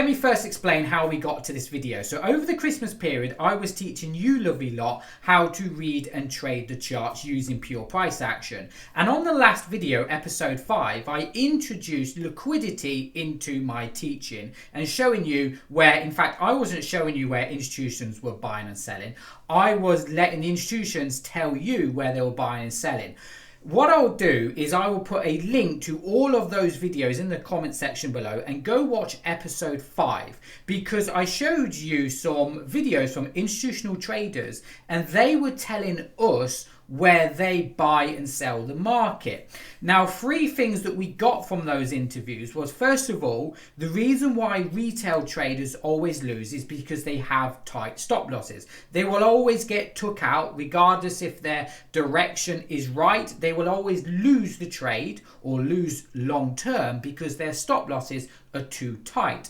Let me first explain how we got to this video. So over the Christmas period, I was teaching you lovely lot how to read and trade the charts using pure price action. And on the last video, episode 5, I introduced liquidity into my teaching and showing you where, in fact, I wasn't showing you where institutions were buying and selling. I was letting the institutions tell you where they were buying and selling. What I'll do is I will put a link to all of those videos in the comment section below and go watch episode 5, because I showed you some videos from institutional traders and they were telling us where they buy and sell the market. Now, 3 things that we got from those interviews was, first of all, the reason why retail traders always lose is because they have tight stop losses. They will always get took out regardless if their direction is right. They will always lose the trade or lose long term because their stop losses are too tight.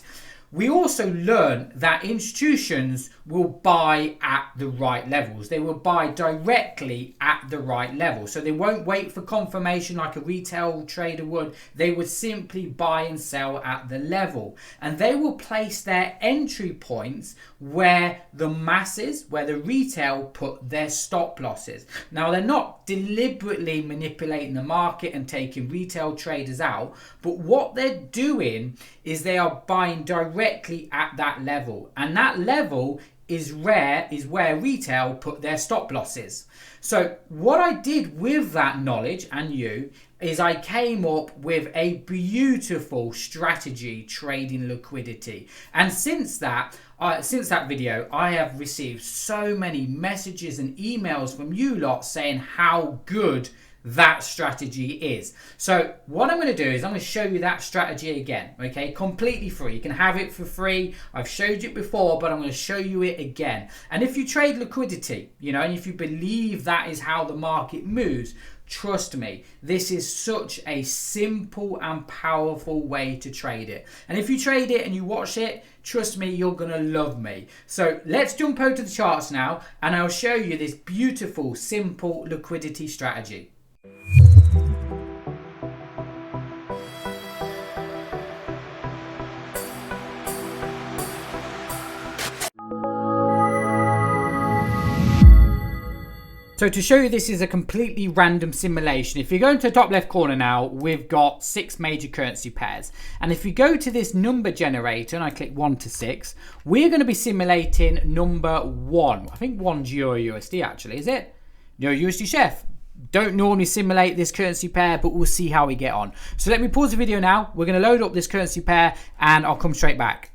We also learn that institutions will buy at the right levels. They will buy directly at the right level. So they won't wait for confirmation like a retail trader would. They would simply buy and sell at the level. And they will place their entry points where the masses, where the retail put their stop losses. Now, they're not deliberately manipulating the market and taking retail traders out, but what they're doing is they are buying directly at that level, and that level is where retail put their stop losses. So what I did with that knowledge and you is I came up with a beautiful strategy trading liquidity. And since that video, I have received so many messages and emails from you lot saying how good that strategy is. So what I'm going to do is I'm going to show you that strategy again, okay, completely free. You can have it for free. I've showed you it before, but I'm going to show you it again. And if you trade liquidity, you know, and if you believe that is how the market moves, trust me, this is such a simple and powerful way to trade it. And if you trade it and you watch it, trust me, you're going to love me. So let's jump over to the charts now, and I'll show you this beautiful, simple liquidity strategy. So to show you, this is a completely random simulation. If you go into the top left corner now, we've got 6 major currency pairs. And if you go to this number generator and I click 1 to 6, we're going to be simulating number 1. I think 1's Euro USD actually, is it? Euro USD Chef. Don't normally simulate this currency pair, but we'll see how we get on. So let me pause the video now. We're going to load up this currency pair and I'll come straight back.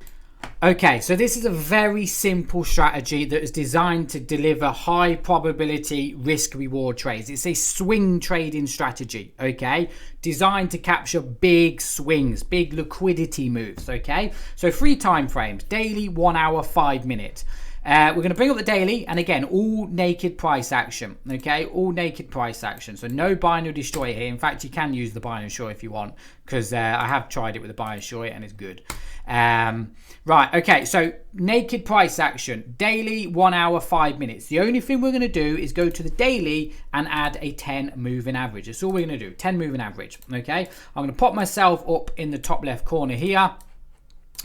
Okay, so this is a very simple strategy that is designed to deliver high probability risk reward trades. It's a swing trading strategy, okay, designed to capture big swings, big liquidity moves, okay. So 3 time frames: daily, 1 hour, 5 minutes. We're going to bring up the daily, and again, all naked price action, okay? All naked price action, so no binary destroyer here. In fact, you can use the binary destroyer if you want, because I have tried it with the binary destroyer and it's good. Right, okay, so naked price action, daily, 1 hour, 5 minutes. The only thing we're going to do is go to the daily and add a 10 moving average. That's all we're going to do, 10 moving average, okay? I'm going to pop myself up in the top left corner here.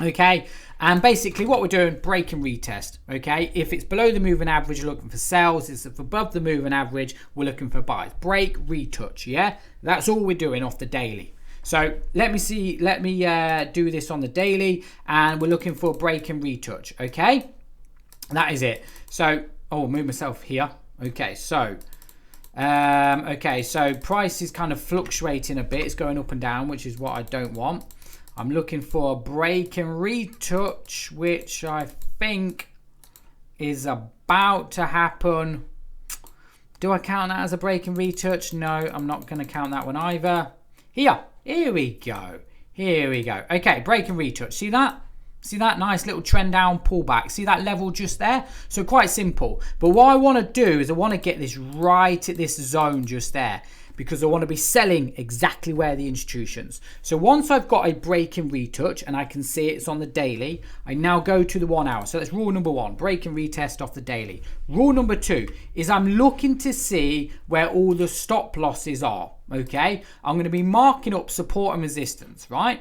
Okay, and basically what we're doing, break and retest. Okay, if it's below the moving average, we're looking for sells. If it's above the moving average, we're looking for buys. Break, retouch. Yeah, that's all we're doing off the daily. So let me do this on the daily, and we're looking for a break and retouch. Okay, that is it. So I'll move myself here. Okay, so so price is kind of fluctuating a bit. It's going up and down, which is what I don't want. I'm looking for a break and retouch, which I think is about to happen. Do I count that as a break and retouch? No, I'm not going to count that one either. Here we go. Here we go. Okay, break and retouch. See that? See that nice little trend down pullback? See that level just there? So quite simple. But what I want to do is I want to get this right at this zone just there, because I want to be selling exactly where the institutions. So once I've got a break and retouch and I can see it's on the daily, I now go to the 1 hour. So that's rule number 1, break and retest off the daily. Rule number 2 is I'm looking to see where all the stop losses are. Okay, I'm going to be marking up support and resistance, right?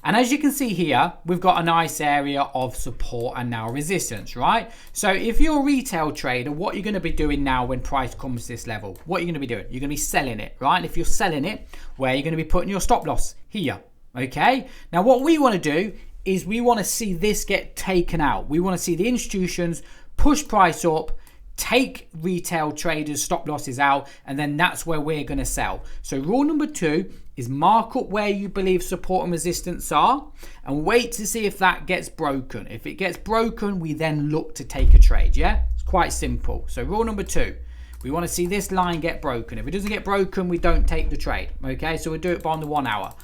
And as you can see here, we've got a nice area of support and now resistance, right? So if you're a retail trader, what you're going to be doing now when price comes to this level, what are you going to be doing? You're going to be selling it, right? And if you're selling it, where are you going to be putting your stop loss? Here, okay? Now what we want to do is we want to see this get taken out. We want to see the institutions push price up, take retail traders stop losses out, and then that's where we're going to sell. So rule number 2 is mark up where you believe support and resistance are and wait to see if that gets broken. If it gets broken, we then look to take a trade. Yeah, it's quite simple. So rule number 2, we want to see this line get broken. If it doesn't get broken, we don't take the trade. Okay, so we'll do it on the 1 hour.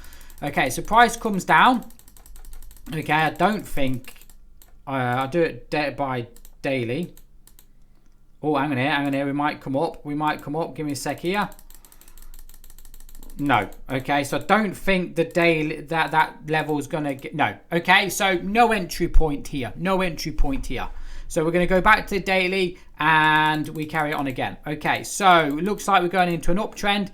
Okay, so price comes down. Okay, I don't think I'll do it by daily. Oh, hang on here. We might come up. Give me a sec here. No. Okay, so I don't think the daily that level is gonna get. No. Okay, so no entry point here. So we're going to go back to the daily and we carry it on again. Okay, so it looks like we're going into an uptrend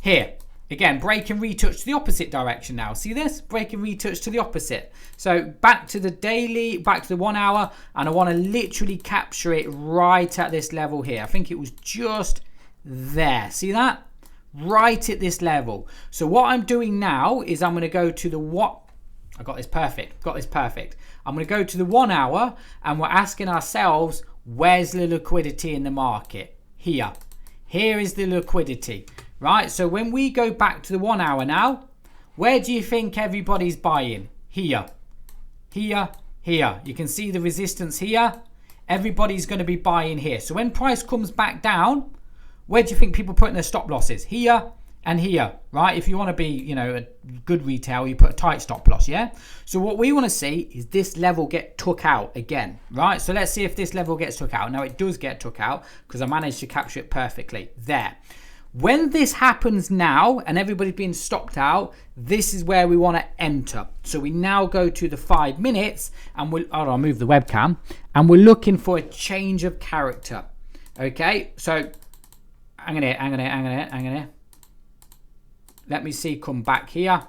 here. Again, break and retouch to the opposite direction now. See this? Break and retouch to the opposite. So back to the daily, back to the 1 hour, and I want to literally capture it right at this level here. I think it was just there. See that? Right at this level. So what I'm doing now is I'm going to go to the what? I got this perfect. I'm going to go to the 1 hour and we're asking ourselves, where's the liquidity in the market? Here. Here is the liquidity. Right, so when we go back to the 1 hour now, where do you think everybody's buying? Here. You can see the resistance here. Everybody's going to be buying here. So when price comes back down, where do you think people putting their stop losses? Here and here, right? If you want to be, a good retail, you put a tight stop loss, yeah? So what we want to see is this level get took out again, right? So let's see if this level gets took out. Now it does get took out because I managed to capture it perfectly there. When this happens now and everybody's been stopped out, this is where we want to enter. So we now go to the 5 minutes and I'll move the webcam, and we're looking for a change of character. Okay, so hang on here. Let me see, come back here.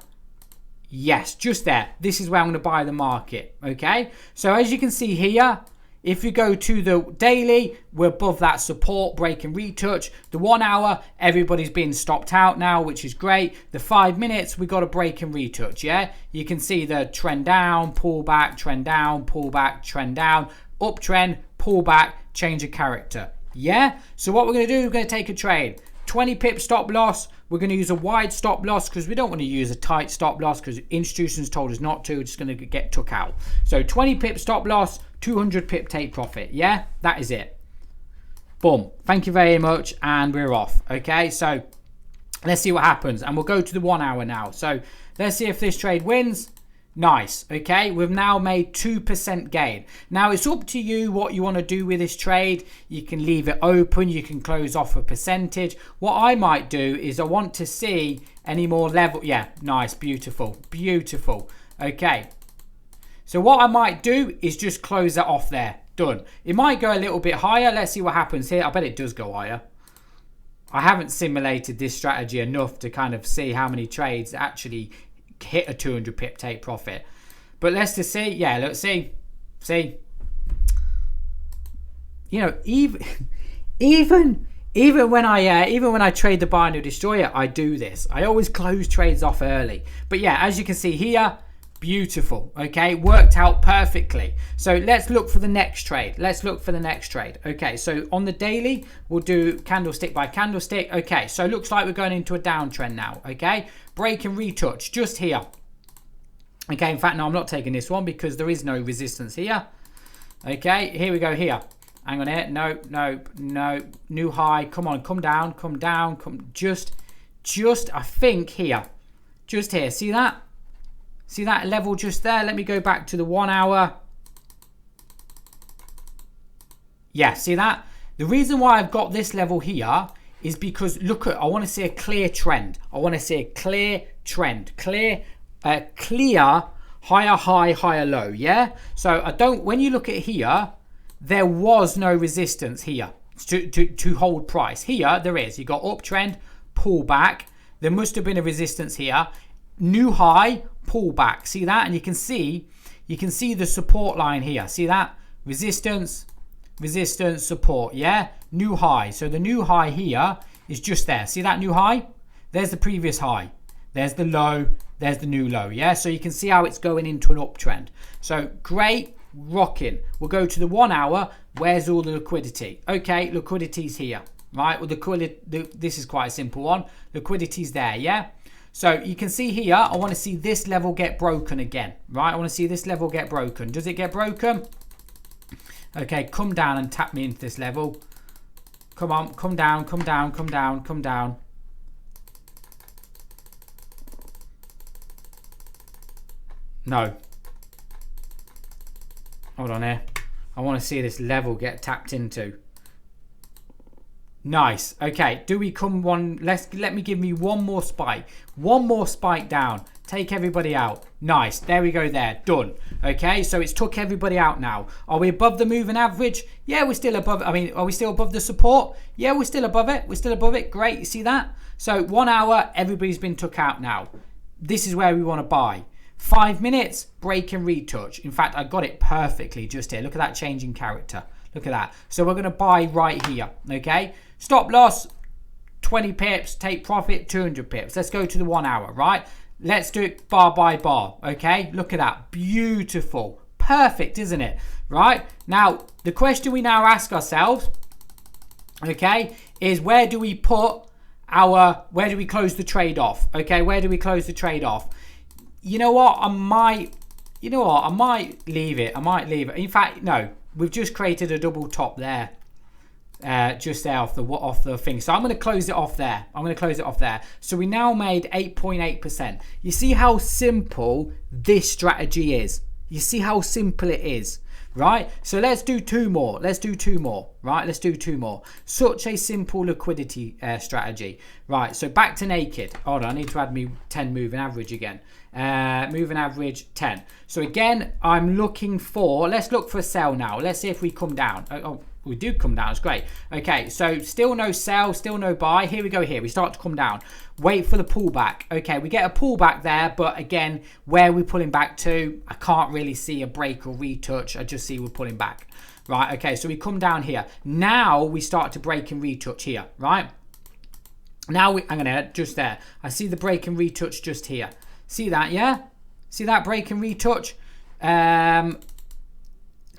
Yes, just there. This is where I'm going to buy the market. Okay, so as you can see here, if you go to the daily, we're above that support, break and retouch. The 1 hour, everybody's been stopped out now, which is great. The 5 minutes, we got a break and retouch, yeah? You can see the trend down, pull back, trend down, pull back, trend down, uptrend, pull back, change of character, yeah? So what we're going to do, we're going to take a trade. 20 pip stop loss. We're going to use a wide stop loss because we don't want to use a tight stop loss because institutions told us not to. It's just going to get took out. So 20 pip stop loss, 200 pip take profit. Yeah, that is it. Boom. Thank you very much. And we're off. Okay, so let's see what happens. And we'll go to the 1 hour now. So let's see if this trade wins. Nice. Okay, we've now made 2% gain. Now it's up to you what you want to do with this trade. You can leave it open, you can close off a percentage. What I might do is I want to see any more level. Yeah, nice, beautiful. Okay, so what I might do is just close that off there. Done. It might go a little bit higher. Let's see what happens here. I bet it does go higher. I haven't simulated this strategy enough to kind of see how many trades actually hit a 200 pip take profit, but let's just see. Yeah, let's see. Even when I trade the binary destroyer, I do this. I always close trades off early. But yeah, as you can see here, beautiful. Okay, worked out perfectly. So let's look for the next trade. Okay, so on the daily, we'll do candlestick by candlestick. Okay, so it looks like we're going into a downtrend now. Okay, break and retouch just here. Okay, in fact, no, I'm not taking this one because there is no resistance here. Okay, here we go here. Hang on here. No. New high. Come on, come down. Just I think here. Just here. See that? See that level just there? Let me go back to the 1 hour. Yeah, see that? The reason why I've got this level here is because look at, I want to see a clear trend. Clear higher high, higher low, yeah? So when you look at here, there was no resistance here to hold price. Here, there is. You got uptrend, pull back. There must have been a resistance here. New high, pull back. See that? And you can see the support line here. See that? Resistance, resistance, support. Yeah, new high. So the new high here is just there. See that new high? There's the previous high. There's the low. There's the new low. Yeah, so you can see how it's going into an uptrend. So great, rocking. We'll go to the 1 hour. Where's all the liquidity? Okay, liquidity's here, right? Well, this is quite a simple one. Liquidity's there, yeah? So you can see here, I want to see this level get broken again, right? I want to see this level get broken. Does it get broken? Okay, come down and tap me into this level. Come on, come down, come down, come down, come down. No. Hold on here. I want to see this level get tapped into. Nice. Okay, do we come one? Let me give me one more spike. One more spike down. Take everybody out. Nice. There we go there. Done. Okay, so it's took everybody out now. Are we above the moving average? Yeah, we're still above. I mean, are we still above the support? Yeah, we're still above it. We're still above it. Great. You see that? So 1 hour, everybody's been took out now. This is where we want to buy. 5 minutes, break and retouch. In fact, I got it perfectly just here. Look at that change in character. Look at that. So we're going to buy right here. Okay. Stop loss, 20 pips. Take profit, 200 pips. Let's go to the 1 hour, right? Let's do it bar by bar. Okay. Look at that. Beautiful. Perfect, isn't it? Right. Now, the question we now ask ourselves, okay, is where do we put where do we close the trade off? Okay. Where do we close the trade off? You know what? I might leave it. I might leave it. In fact, no. We've just created a double top there. Just there off the thing. So I'm going to close it off there. So we now made 8.8%. You see how simple this strategy is. You see how simple it is. Right? So let's do two more. Right? Let's do two more. Such a simple liquidity strategy. Right? So back to naked. Hold on. I need to add me 10 moving average again. Moving average 10. So again, I'm looking for, let's look for a sell now. Let's see if we come down. Oh, we do come down. It's great. Okay, so still no sell, still no buy. Here we go here. We start to come down. Wait for the pullback. Okay, we get a pullback there, but again, where we're pulling back to, I can't really see a break or retouch. I just see we're pulling back. Right, okay, so we come down here. Now we start to break and retouch here, right? Now I'm going to just there. I see the break and retouch just here. See that, yeah? See that break and retouch?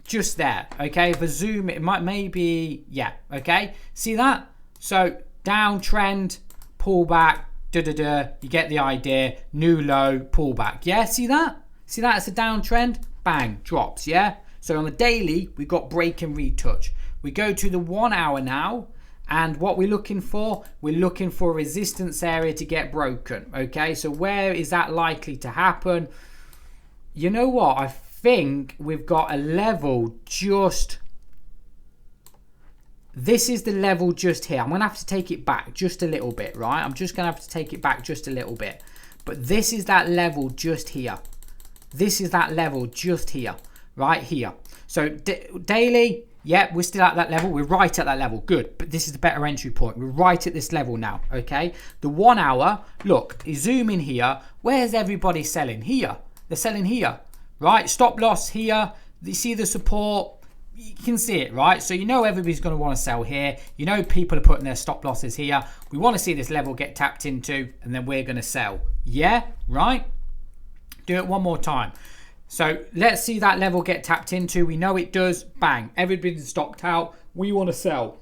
Just there, okay? If I zoom, it might maybe, yeah, okay? See that? So downtrend, pullback, you get the idea. New low, pullback, yeah? See that? See that? It's a downtrend, bang, drops, yeah? So on the daily, we've got break and retouch. We go to the 1 hour now. And what we're looking for a resistance area to get broken. Okay, so where is that likely to happen? You know what? I think we've got a level just... This is the level just here. I'm going to have to take it back just a little bit, right? I'm just going to have to take it back just a little bit. But this is that level just here. This is that level just here, right here. So daily... Yeah, we're still at that level. We're right at that level. Good. But this is the better entry point. We're right at this level now. Okay. The 1 hour. Look, you zoom in here. Where's everybody selling? Here. They're selling here. Right. Stop loss here. You see the support. You can see it, right? So you know everybody's going to want to sell here. You know people are putting their stop losses here. We want to see this level get tapped into, and then we're going to sell. Yeah. Right. Do it one more time. So let's see that level get tapped into. We know it does. Bang. Everybody's stocked out. We want to sell.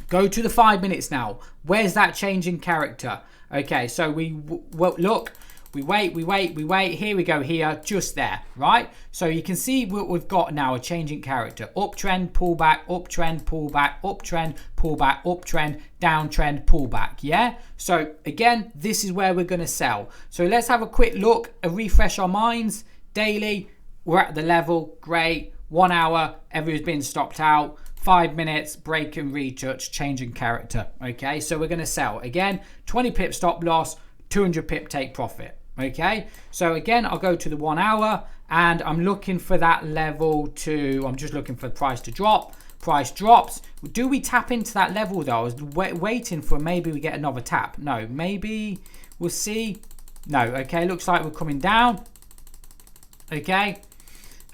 Go to the 5 minutes now. Where's that change in character? Okay, so look. We wait. Here we go here. Just there, right? So you can see what we've got now, a change in character. Uptrend, pullback, uptrend, pullback, uptrend, pullback, uptrend, downtrend, pullback, yeah? So again, this is where we're going to sell. So let's have a quick look and refresh our minds. Daily, we're at the level, great. 1 hour, everyone's been stopped out. 5 minutes, break and retouch, change in character. Okay, so we're going to sell. Again, 20 pip stop loss, 200 pip take profit. Okay, so again, I'll go to the 1 hour and I'm looking for that level to, I'm just looking for the price to drop. Price drops. Do we tap into that level though? I was waiting for maybe we get another tap. No, maybe we'll see. No. Okay, looks like we're coming down. Okay.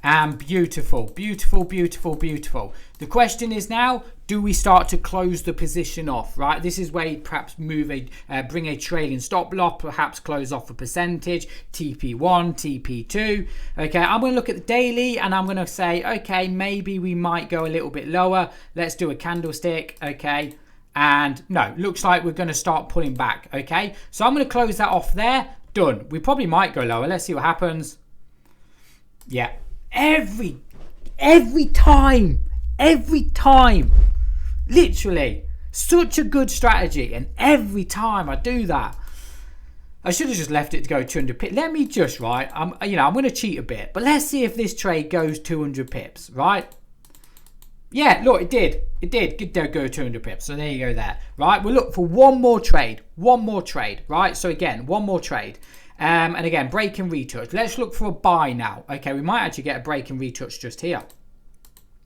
And beautiful, beautiful, beautiful, beautiful. The question is now, do we start to close the position off, right? This is where you perhaps bring a trailing stop loss, perhaps close off a percentage, TP1, TP2. Okay, I'm going to look at the daily and I'm going to say, okay, maybe we might go a little bit lower. Let's do a candlestick, okay? And no, looks like we're going to start pulling back, okay? So I'm going to close that off there. Done. We probably might go lower. Let's see what happens. Yeah. Every time, literally such a good strategy, and every time I do that, I should have just left it to go 200 pips. Let me just, right, I'm going to cheat a bit, but let's see if this trade goes 200 pips, right? Yeah, look, it did go 200 pips. So there you go there, right? We'll look for one more trade, right? So again, one more trade. And again, break and retouch. Let's look for a buy now. Okay, we might actually get a break and retouch just here.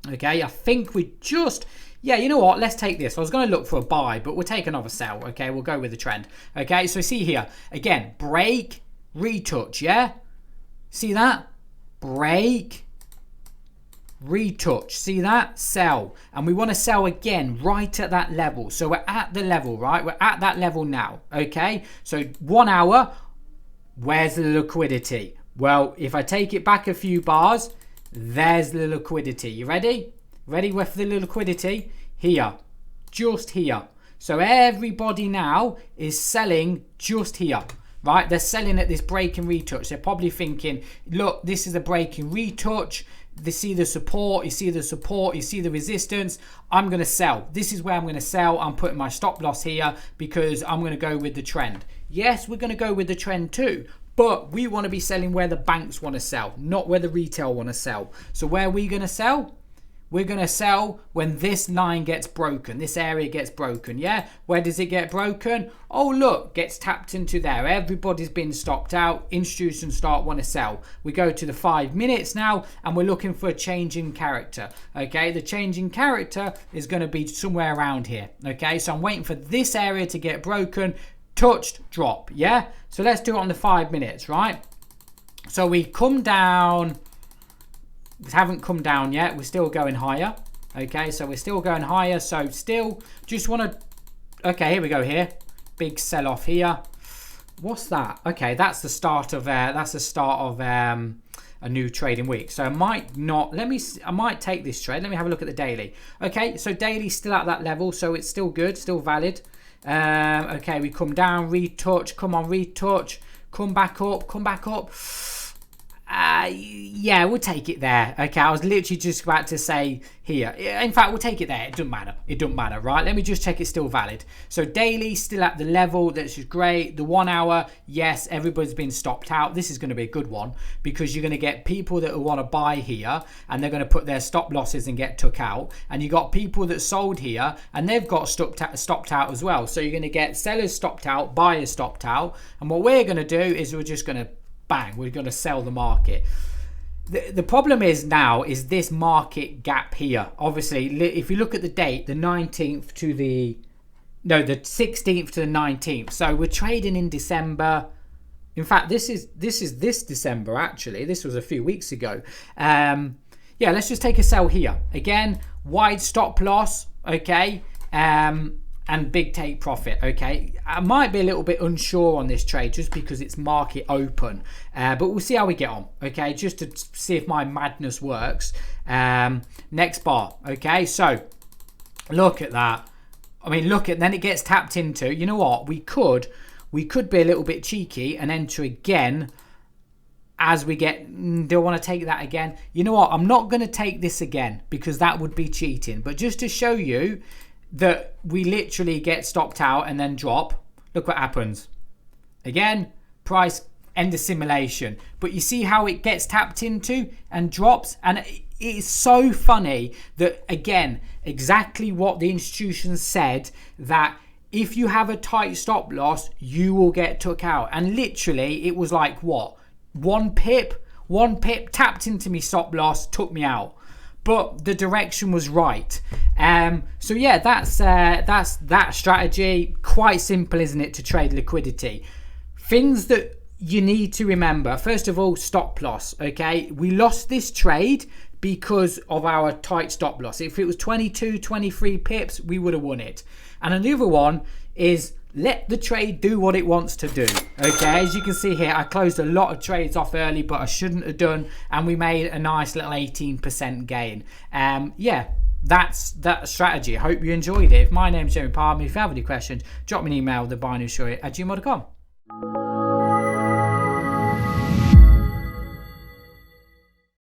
Okay, I think we just... Yeah, you know what? Let's take this. I was going to look for a buy, but we'll take another sell. Okay, we'll go with the trend. Okay, so see here. Again, break, retouch, yeah? See that? Break, retouch. See that? Sell. And we want to sell again right at that level. So we're at the level, right? We're at that level now. Okay, so 1 hour... Where's the liquidity? Well, if I take it back a few bars, there's the liquidity. You ready? Ready with the liquidity? Here. Just here. So everybody now is selling just here. Right? They're selling at this break and retouch. They're probably thinking, look, this is a break and retouch. They see the support, you see the support, you see the resistance. I'm going to sell. This is where I'm going to sell. I'm putting my stop loss here because I'm going to go with the trend. Yes, we're going to go with the trend too, but we want to be selling where the banks want to sell, not where the retail want to sell. So where are we going to sell? We're going to sell when this line gets broken, this area gets broken, yeah? Where does it get broken? Oh, look, gets tapped into there. Everybody's been stopped out. Institutions want to sell. We go to the 5 minutes now, and we're looking for a change in character, okay? The change in character is going to be somewhere around here, okay? So I'm waiting for this area to get broken, touched, drop, yeah? So let's do it on the 5 minutes, right? So we come down... We haven't come down yet. We're still going higher. Okay, so we're still going higher. So still just want to... Okay, here we go here. Big sell-off here. What's that? Okay, that's the start of a new trading week. So I might not... I might take this trade. Let me have a look at the daily. Okay, so daily still at that level. So it's still good, still valid. Okay, we come down, retouch. Come on, retouch. Come back up, come back up. Yeah, we'll take it there. Okay, I was literally just about to say here. In fact, we'll take it there. It doesn't matter. It doesn't matter, right? Let me just check it's still valid. So daily still at the level. That's just great. The 1 hour, yes, everybody's been stopped out. This is going to be a good one because you're going to get people that want to buy here and they're going to put their stop losses and get took out. And you got people that sold here and they've got stopped out as well. So you're going to get sellers stopped out, buyers stopped out. And what we're going to do is we're just going to bang, we're going to sell the market. The problem is now is this market gap here. Obviously, if you look at the date, the 19th to the 16th to the 19th. So we're trading in December. In fact, this is this December actually. This was a few weeks ago. Yeah, let's just take a sell here. Again, wide stop loss, okay? And big take profit, okay? I might be a little bit unsure on this trade just because it's market open, but we'll see how we get on, okay? Just to see if my madness works. Next bar, okay? So look at that. I mean, then it gets tapped into. You know what? We could be a little bit cheeky and enter again as we get. Do I want to take that again? You know what? I'm not going to take this again because that would be cheating. But just to show you that we literally get stopped out and then drop. Look what happens. Again, price end of simulation. But you see how it gets tapped into and drops. And it is so funny that, again, exactly what the institution said, that if you have a tight stop loss, you will get took out. And literally, it was like, what? One pip tapped into me stop loss, took me out. But the direction was right. So yeah, that's that strategy. Quite simple, isn't it, to trade liquidity? Things that you need to remember, first of all, stop loss. Okay, we lost this trade because of our tight stop loss. If it was 22, 23 pips, we would have won it. And another one is let the trade do what it wants to do. Okay, as you can see here, I closed a lot of trades off early, but I shouldn't have done, and we made a nice little 18% gain. Yeah, that's that strategy. I hope you enjoyed it. If my name's Jeremy Palmer, if you have any questions, drop me an email, thebinarydestroyer@gmail.com.